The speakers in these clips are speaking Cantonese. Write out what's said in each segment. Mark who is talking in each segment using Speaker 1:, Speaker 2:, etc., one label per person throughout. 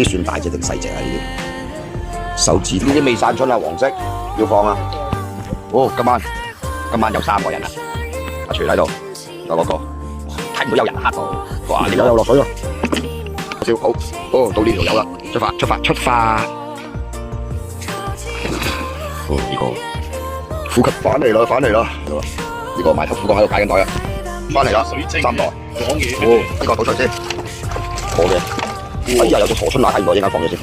Speaker 1: 啲算大隻定細隻啊？呢啲手指呢啲未散春啊，黃色要放啊！哦，今晚有3個人啊！阿徐喺度，有嗰個睇唔到有人黑到，哇！條友又落水喎，少好哦，到呢條友啦，出發！哦，呢個呼吸返嚟啦！呢個埋頭苦幹喺度解緊袋啊！返嚟啦，3袋。哦，呢個倒出嚟先，好嘅。哎呀，有隻傻春乸睇唔到，應該放咗先。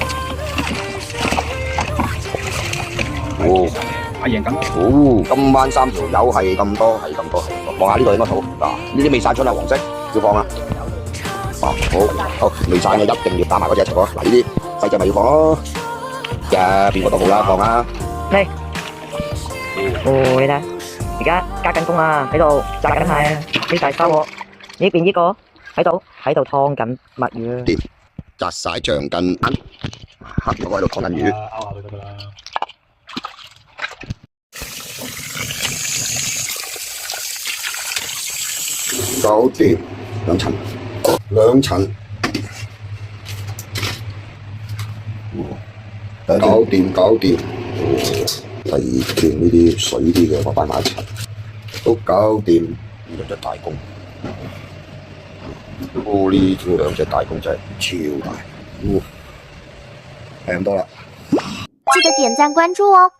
Speaker 1: 哦，
Speaker 2: 阿贏緊。
Speaker 1: 哦，今晚3條友係咁多，望下呢度應該好。嗱，呢啲未散春啊，黃色要放啊。好，未散嘅一定要打埋嗰隻一齊放。嗱，呢啲細隻咪要放咯。邊個都好啦，放啊。
Speaker 3: 嚟，哦，你睇，而家加緊工啊，喺度炸緊蟹啊，呢大收喎。呢邊呢個喺度燙緊墨魚。
Speaker 1: 掂，紮晒橡筋，我喺度燙緊魚。
Speaker 2: 拗下佢得㗎啦。
Speaker 1: 搞掂兩層，搞掂。第二段呢啲水啲嘅，我擺埋一齊，都搞掂。呢兩隻大公，呢2隻大公真係超大，係咁多啦。
Speaker 4: 記得點讚關注哦。